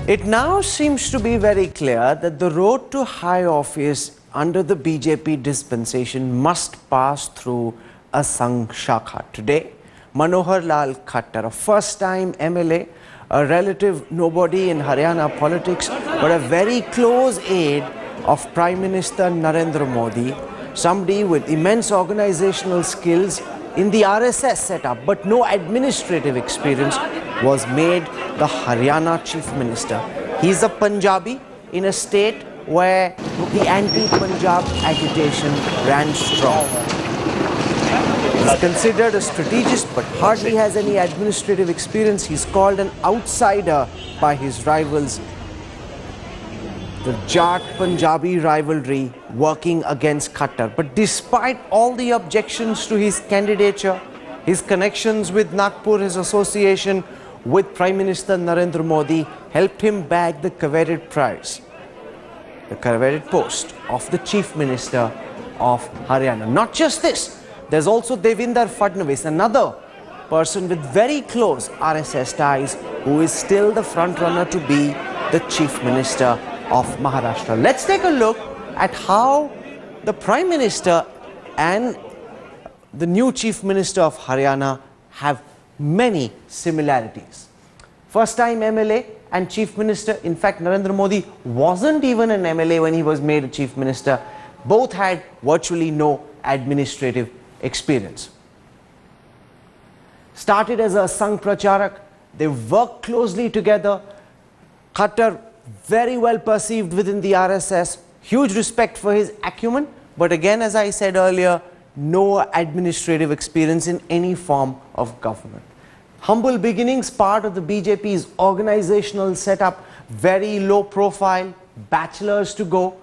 It now seems to be very clear that the road to high office under the BJP dispensation must pass through a Sangh shakha. Today, Manohar Lal Khattar, a first-time MLA, a relative nobody in Haryana politics, but a very close aide of Prime Minister Narendra Modi, somebody with immense organizational skills in the RSS setup, but no administrative experience, was made the Haryana Chief Minister. He's a Punjabi in a state where the anti-Punjab agitation ran strong. He's considered a strategist but hardly has any administrative experience. He's called an outsider by his rivals. The Jat-Punjabi rivalry working against Khattar. But despite all the objections to his candidature, his connections with Nagpur, his association with Prime Minister Narendra Modi helped him bag the coveted prize, the coveted post of the Chief Minister of Haryana. Not just this, there's also Devendra Fadnavis, another person with very close RSS ties, who is still the front runner to be the Chief Minister of Maharashtra. Let's take a look at how the Prime Minister and the new Chief Minister of Haryana have many similarities. First time MLA and Chief Minister. In fact, Narendra Modi wasn't even an MLA when he was made a Chief Minister. Both had virtually no administrative experience. Started as a Sangh Pracharak, they worked closely together. Khattar, very well perceived within the RSS, huge respect for his acumen, but again, as I said earlier, no administrative experience in any form of government. Humble beginnings, part of the BJP's organizational setup, very low profile, bachelors to go.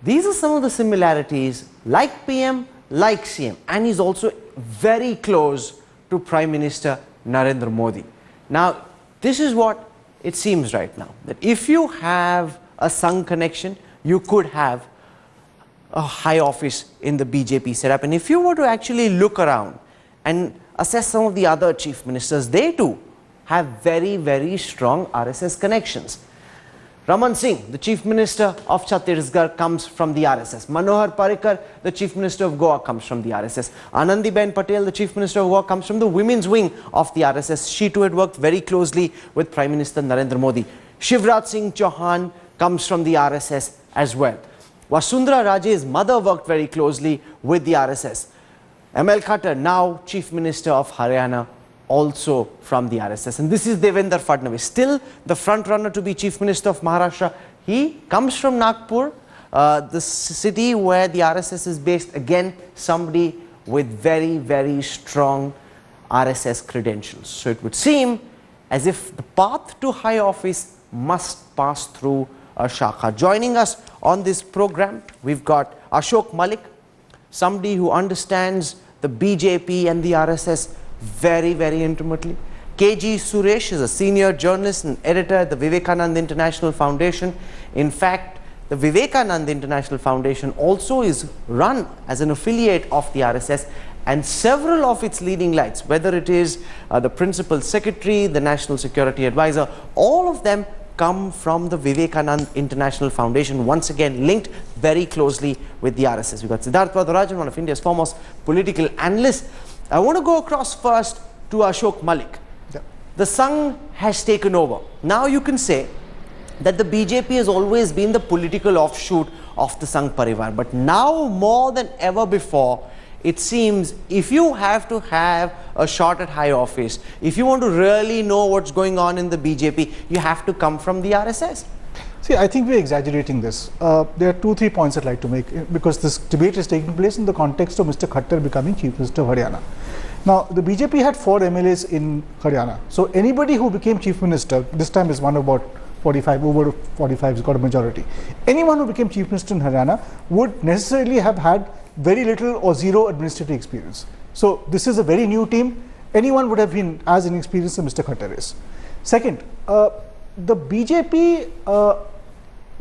These are some of the similarities, like PM, like CM, and he's also very close to Prime Minister Narendra Modi. Now, this is what it seems right now, that if you have a Sangh connection, you could have a high office in the BJP setup. And if you were to actually look around and assess some of the other chief ministers, they too have very, very strong RSS connections. Raman Singh, the Chief Minister of Chhattisgarh, comes from the RSS. Manohar Parrikar, the Chief Minister of Goa, comes from the RSS. Anandiben Patel, the Chief Minister of Goa, comes from the women's wing of the RSS. She too had worked very closely with Prime Minister Narendra Modi. Shivraj Singh Chauhan comes from the RSS as well. Vasundhara Raje's mother worked very closely with the RSS. ML Khattar, now Chief Minister of Haryana, also from the RSS. And this is Devendra Fadnavis, still the front runner to be Chief Minister of Maharashtra. He comes from Nagpur, the city where the RSS is based. Again, somebody with very, very strong RSS credentials. So it would seem as if the path to high office must pass through a shakha. Joining us on this program, we've got Ashok Malik, somebody who understands the BJP and the RSS very, very intimately. KG Suresh is a senior journalist and editor at the Vivekananda International Foundation. In fact, the Vivekananda International Foundation also is run as an affiliate of the RSS, and several of its leading lights, whether it is the Principal Secretary, the National Security Advisor, all of them come from the Vivekananda International Foundation, once again linked very closely with the RSS. We've got Siddharth Varadarajan, one of India's foremost political analysts. I want to go across first to Ashok Malik. Yeah. The Sangh has taken over. Now you can say that the BJP has always been the political offshoot of the Sangh Parivar. But now more than ever before, it seems if you have to have a shot at high office, if you want to really know what's going on in the BJP, you have to come from the RSS. See, I think we're exaggerating this. There are 2-3 points I'd like to make, because this debate is taking place in the context of Mr. Khattar becoming Chief Minister of Haryana. Now, the BJP had 4 MLAs in Haryana. So anybody who became Chief Minister, this time is one about 45, over 45 has got a majority. Anyone who became Chief Minister in Haryana would necessarily have had very little or zero administrative experience. So this is a very new team. Anyone would have been as inexperienced as Mr. Khattar is. Second, the BJP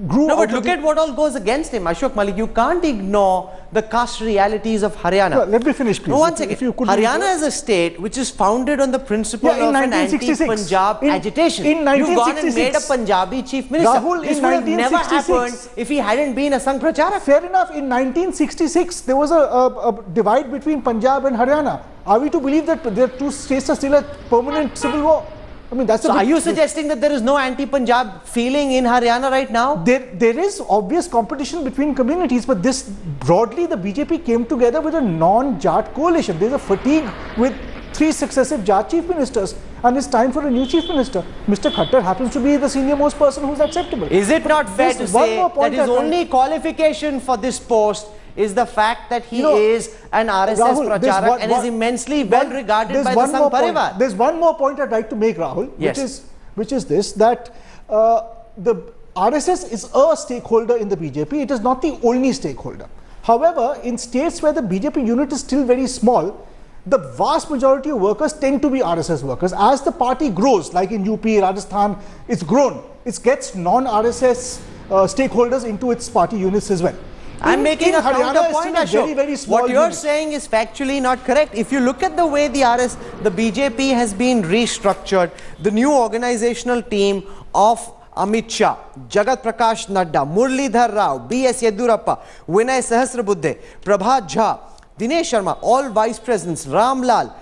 grew. No, but look at what all goes against him. Ashok Malik, you can't ignore the caste realities of Haryana. No, let me finish, please. No, one second. If you could Haryana is a state which is founded on the principle Yeah, in of an 1966. anti-Punjab agitation. In You've gone and made a 1966. Punjabi chief minister. Rahul, This in would have never 1966. happened if he hadn't been a Sangh Pracharak. Fair enough. In 1966, there was a divide between Punjab and Haryana. Are we to believe that their two states are still at permanent civil war? I mean, that's So are you suggesting that there is no anti-Punjab feeling in Haryana right now? There is obvious competition between communities, but this broadly the BJP came together with a non-Jat coalition. There's a fatigue with 3 successive Jat chief ministers, and it's time for a new chief minister. Mr. Khattar happens to be the senior most person who's acceptable. Is it not fair to There's one say more point that his I find- only qualification for this post is the fact that he is an RSS Rahul, there's Pracharak and is immensely well regarded there's by the one Sangh more point. Parivar? There's one more point I'd like to make, Rahul, Yes. which is this, that the RSS is a stakeholder in the BJP. It is not the only stakeholder. However, in states where the BJP unit is still very small, the vast majority of workers tend to be RSS workers. As the party grows, like in UP, Rajasthan, it's grown. It gets non-RSS stakeholders into its party units as well. I'm making a Haryana counterpoint, is still a Ashok. very small What you're unit. saying is factually not correct. If you look at the way the BJP has been restructured, the new organizational team of Amit Shah, Jagat Prakash Nadda, Muralidhar Rao, B.S. Yedurappa, Vinay Sahasrabuddhe, Prabhat Jha, Dinesh Sharma, all vice presidents, Ram Lal,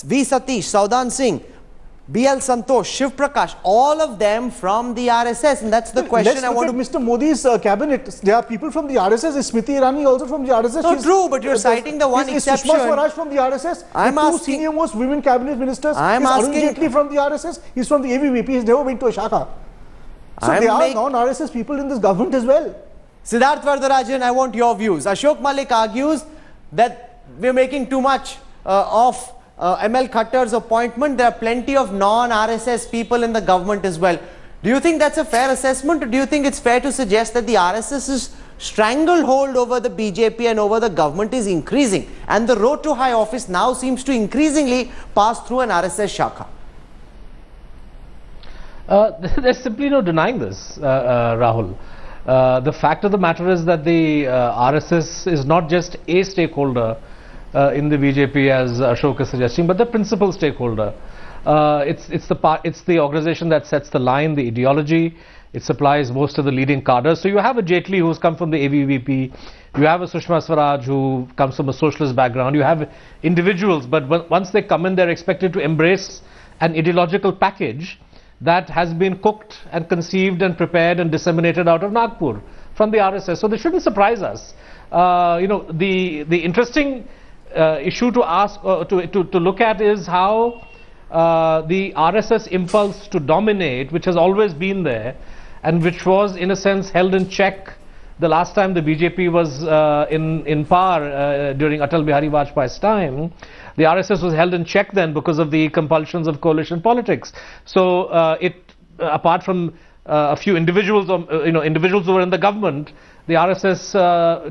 V. Satish, Saudan Singh, B.L. Santosh, Shiv Prakash, all of them from the RSS, and that's the question Let's I look want at to... Mr. Modi's cabinet. There are people from the RSS. Is Smriti Irani also from the RSS? No, true, but you're citing the one is exception. Sushma Swaraj from the RSS? I'm the two asking- senior most women cabinet ministers. I'm is asking- Arun Jaitley from the RSS? He's from the ABVP. He's never been to a shakha. So I'm there are make- non-RSS people in this government as well. Siddharth Vardarajan, I want your views. Ashok Malik argues that we're making too much of ML Khattar's appointment. There are plenty of non-RSS people in the government as well. Do you think that's a fair assessment, or do you think it's fair to suggest that the RSS's stranglehold over the BJP and over the government is increasing, and the road to high office now seems to increasingly pass through an RSS shakha? There's simply no denying this, Rahul. The fact of the matter is that the RSS is not just a stakeholder in the BJP, as Ashok is suggesting, but the principal stakeholder. It's the organization that sets the line, the ideology. It supplies most of the leading cadres. So you have a Jaitley who's come from the ABVP. You have a Sushma Swaraj who comes from a socialist background. You have individuals, but once they come in, they're expected to embrace an ideological package that has been cooked and conceived and prepared and disseminated out of Nagpur from the RSS. So this shouldn't surprise us. The interesting issue to ask, to look at is how the RSS impulse to dominate, which has always been there, and which was in a sense held in check the last time the BJP was in power during Atal Bihari Vajpayee's time. The RSS was held in check then because of the compulsions of coalition politics. So apart from a few individuals, individuals who were in the government, the RSS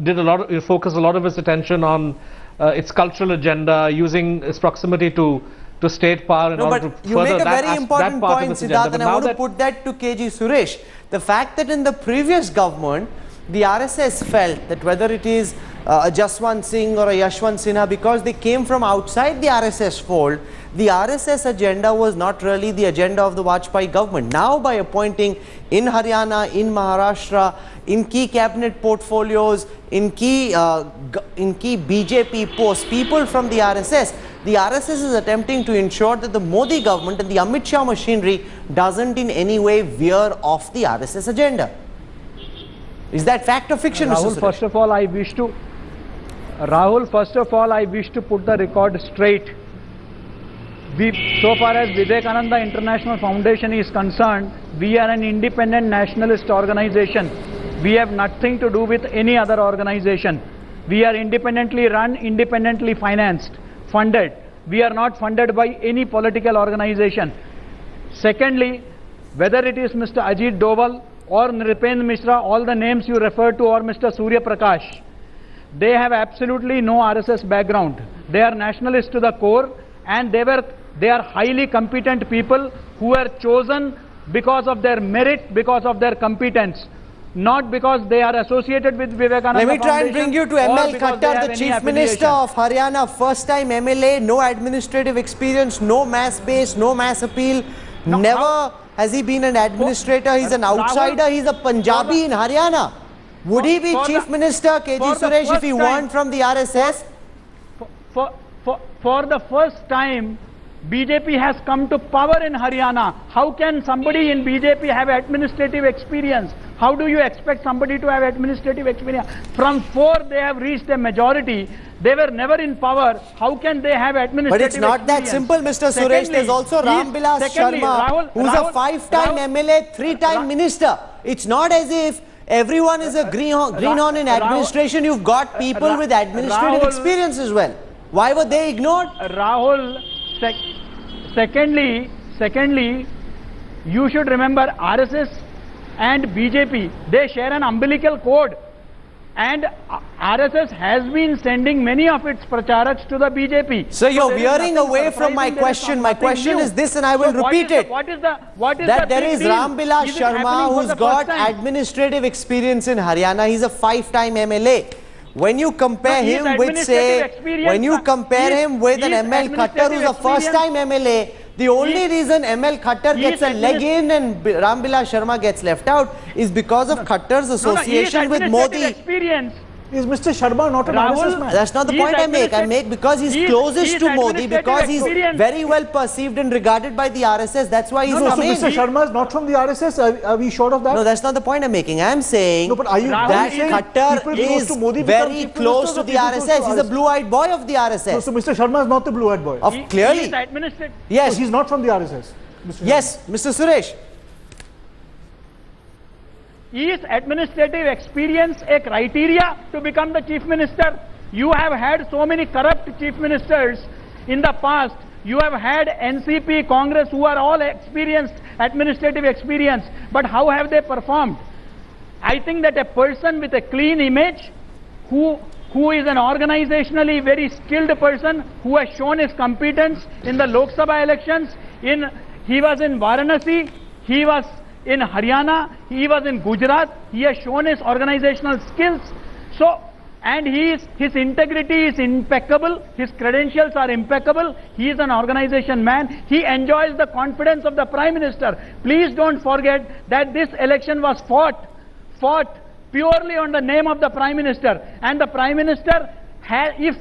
did focus a lot of its attention on its cultural agenda, using its proximity to state power in order to further you make a that very important part point, of its agenda. Siddharth, and I want to put that to KG Suresh. The fact that in the previous government, the RSS felt that whether it is a Jaswant Singh or a Yashwant Sinha, because they came from outside the RSS fold, the RSS agenda was not really the agenda of the Vajpayee government. Now, by appointing in Haryana, in Maharashtra, in key cabinet portfolios, in key BJP posts, people from the RSS is attempting to ensure that the Modi government and the Amit Shah machinery doesn't in any way veer off the RSS agenda. Is that fact or fiction, Mr. Rahul, Suresh? first of all, I wish to put the record straight. So far as Vivekananda International Foundation is concerned, we are an independent nationalist organization. We have nothing to do with any other organization. We are independently run, independently financed, funded. We are not funded by any political organization. Secondly, whether it is Mr. Ajit Doval or Nripendra Mishra, all the names you referred to, or Mr. Surya Prakash, they have absolutely no RSS background. They are nationalists to the core, and they are highly competent people who were chosen because of their merit, because of their competence. not because they are associated with Vivekananda Let me try and Foundation bring you to or ML because they Khattar, have the any Chief Minister affiliation. of Haryana, first time MLA, no administrative experience, no mass base, no mass appeal. No, Never has he been an administrator, he's an Rahul, outsider, he's a Punjabi in Haryana. Would he be for Chief the- Minister, KG for the Suresh, if first he time- weren't from the RSS? For the first time, BJP has come to power in Haryana. How can somebody in BJP have administrative experience? How do you expect somebody to have administrative experience? From 4, they have reached a majority. They were never in power. How can they have administrative But it's not that simple, Mr. Suresh. There's also Ramvilas Sharma, who's a 5-time MLA, 3-time minister. It's not as if everyone is a greenhorn in administration. You've got people with administrative experience as well. Why were they ignored? Rahul, secondly, you should remember RSS and BJP, they share an umbilical cord. And RSS has been sending many of its pracharaks to the BJP. So you're there is veering nothing away from my surprising, there is question. My nothing question new. is this, and I will So repeat it. What is That the there big is deal? Ramvilas Is it happening Sharma, for who's the got first time? administrative experience in Haryana. He's a 5-time MLA. When you compare But his him with, say, administrative experience- when you compare him with an his ML Khattar, who's a administrative first-time MLA, the only His- reason ML Khattar his gets a leg in and Ramvilas Sharma gets left out is because of Khattar's association with Modi. Experience. Is Mr. Sharma not an Rahul, RSS man? That's not the He is point I make. I administrative- make because he's he is- closest he is to Modi, administrative because he's experience. very well perceived and regarded by the RSS. That's why he's No, so come in. Mr. Sharma is not from the RSS. Are we sure of that? No, that's not the point I'm making. I'm saying No, but are you Rahul, that saying Khattar people close is to Modi become very chief close ministers to or the people close to RSS. He's a RSS? blue-eyed boy of the No, RSS. so Mr. Sharma is not the blue-eyed boy. Of clearly, He is administrative. yes, So he's not from the RSS. Mr. yes, Mr. Suresh. Is administrative experience a criteria to become the chief minister? You have had so many corrupt chief ministers in the past. You have had NCP, Congress, who are all experienced, administrative experience. But how have they performed? I think that a person with a clean image, who is an organizationally very skilled person, who has shown his competence in the Lok Sabha elections, he was in Varanasi, he was in Haryana, he was in Gujarat, he has shown his organizational skills. So, and his integrity is impeccable, his credentials are impeccable, he is an organization man, he enjoys the confidence of the Prime Minister. Please don't forget that this election was fought purely on the name of the Prime Minister, and the Prime Minister, if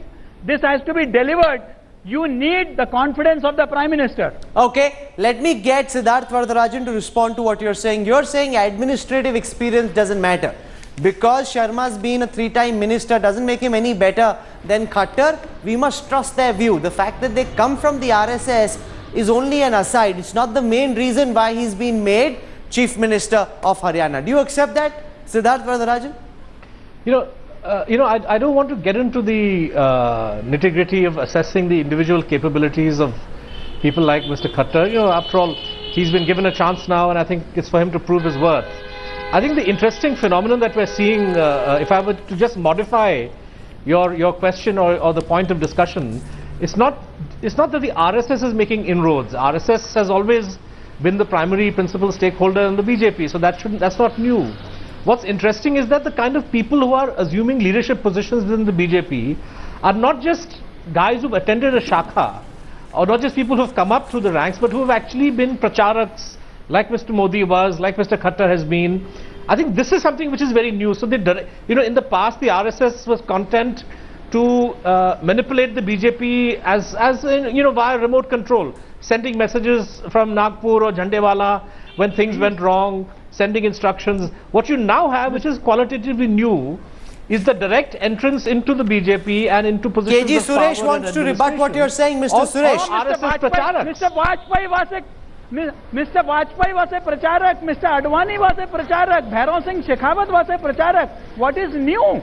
this has to be delivered, you need the confidence of the Prime Minister. Okay, let me get Siddharth Varadarajan to respond to what you're saying. You're saying administrative experience doesn't matter. Because Sharma's been a 3-time minister doesn't make him any better than Khattar. We must trust their view. The fact that they come from the RSS is only an aside. It's not the main reason why he's been made Chief Minister of Haryana. Do you accept that, Siddharth Varadarajan? I don't want to get into the nitty-gritty of assessing the individual capabilities of people like Mr. Khattar. After all, he's been given a chance now, and I think it's for him to prove his worth. I think the interesting phenomenon that we're seeing, if I were to just modify your question or the point of discussion, it's not that the RSS is making inroads. RSS has always been the primary principal stakeholder in the BJP, so that's not new. What's interesting is that the kind of people who are assuming leadership positions within the BJP are not just guys who've attended a shakha, or not just people who've come up through the ranks, but who have actually been pracharaks, like Mr. Modi was, like Mr. Khattar has been. I think this is something which is very new. So in the past, the RSS was content to manipulate the BJP as via remote control, sending messages from Nagpur or Jhandewala when things went wrong, sending instructions. What you now have, which is qualitatively new, is the direct entrance into the BJP and into positions KG of Suresh power wants and to rebut what you're saying, Mr. Suresh. RSS pracharaks. Mr. Vajpayee was a pracharak, Mr. Advani was a pracharak, Bhairav Singh Shekhawat was a pracharak. What is new?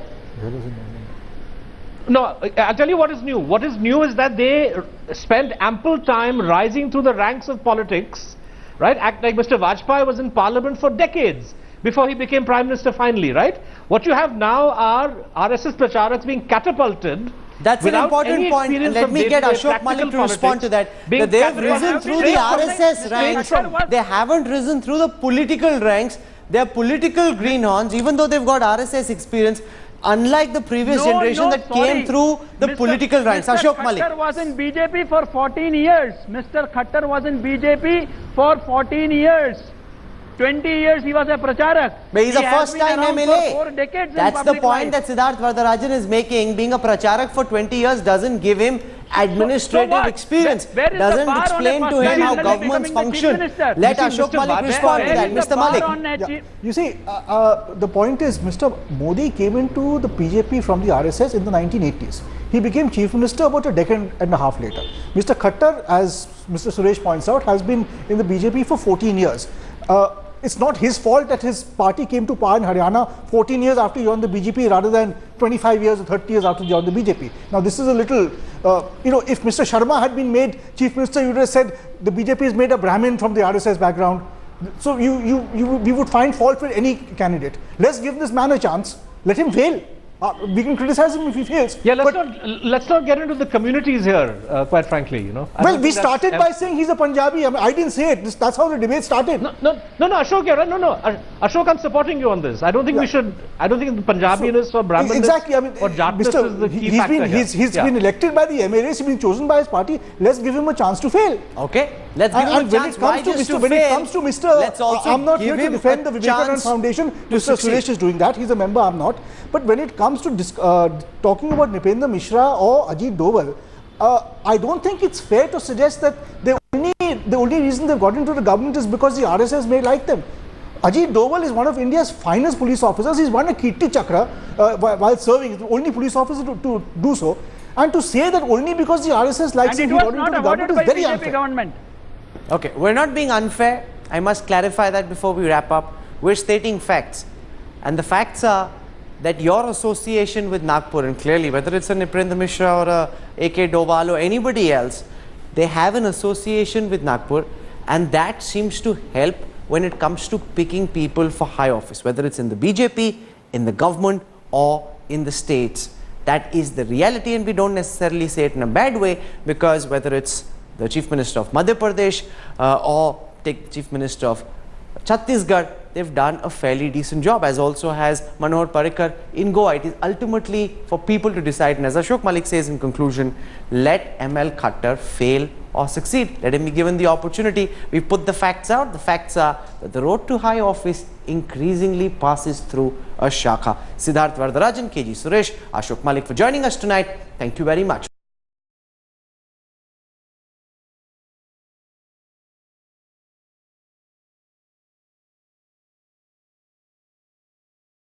No, I'll tell you what is new. What is new is that they spent ample time rising through the ranks of politics, right? Act like Mr. Vajpayee was in parliament for decades before he became Prime Minister finally, right? What you have now are RSS pracharaks being catapulted. That's an important point, and let me get Ashok Malik to respond to that. That they have risen through the RSS ranks, they haven't risen through the political ranks. they're political greenhorns, even though they've got RSS experience, unlike the previous generation that came through the political ranks. Ashok Malik. Mr. Khattar was in BJP for 14 years. Mr. Khattar was in BJP for 14 years. 20 years he was a pracharak. But he's a first-time MLA. For 4 decades That's in the public point life. that Siddharth Vardarajan is making. Being a pracharak for 20 years doesn't give him administrative what? experience. Where is the Doesn't bar on a explain to first-time him how MLA governments becoming the chief function. minister? Let You see, Ashok Mr. Malik Vardarajan- respond to Where that. is the Mr. bar Malik. on a Yeah. chief- You see, the point is, Mr. Modi came into the BJP from the RSS in the 1980s. He became chief minister about a decade and a half later. Mr. Khattar, as Mr. Suresh points out, has been in the BJP for 14 years. It's not his fault that his party came to power in Haryana 14 years after he joined the BJP rather than 25 years or 30 years after he joined the BJP. Now, this is a little, if Mr. Sharma had been made chief minister, you would have said the BJP has made a Brahmin from the RSS background. So we would find fault with any candidate. Let's give this man a chance. Let him fail. We can criticize him if he fails. Yeah, let's not get into the communities here, quite frankly, you know. Well, we started by saying he's a Punjabi. I mean, I didn't say it. That's how the debate started. No, Ashok, you're right. No. Ashok, I'm supporting you on this. I don't think we should. I don't think the Punjabiness or Brahminness exactly. I mean, or Jatness is the key factor here. He's been elected by the MLAs. He's been chosen by his party. Let's give him a chance to fail. Okay, let's give him a chance. Why just to when it fail? comes to Mr. Let's also I'm not give here to him defend a the Vivekanand chance Foundation. to Mr. succeed. Suresh is doing that. He's a member. I'm not. But when it comes to talking about Nipendra Mishra or Ajit Doval, I don't think it's fair to suggest that the only reason they've got into the government is because the RSS may like them. Ajit Doval is one of India's finest police officers. He's won a Kirti Chakra while serving. He's the only police officer to do so. And to say that only because the RSS likes him, And it he was got into not the awarded government by is very BJP unfair. government. Okay, we're not being unfair. I must clarify that before we wrap up. We're stating facts. And the facts are that your association with Nagpur, and clearly whether it's a Nipendra Mishra or a A.K. Doval or anybody else, they have an association with Nagpur, and that seems to help when it comes to picking people for high office, whether it's in the BJP, in the government or in the states. That is the reality, and we don't necessarily say it in a bad way, because whether it's the Chief Minister of Madhya Pradesh or take the Chief Minister of Chhattisgarh, they've done a fairly decent job, as also has Manohar Parrikar in Goa. It is ultimately for people to decide, and as Ashok Malik says in conclusion, let ML Khattar fail or succeed. Let him be given the opportunity. We put the facts out. The facts are that the road to high office increasingly passes through a shakha. Siddharth Vardarajan, KG Suresh, Ashok Malik for joining us tonight. Thank you very much.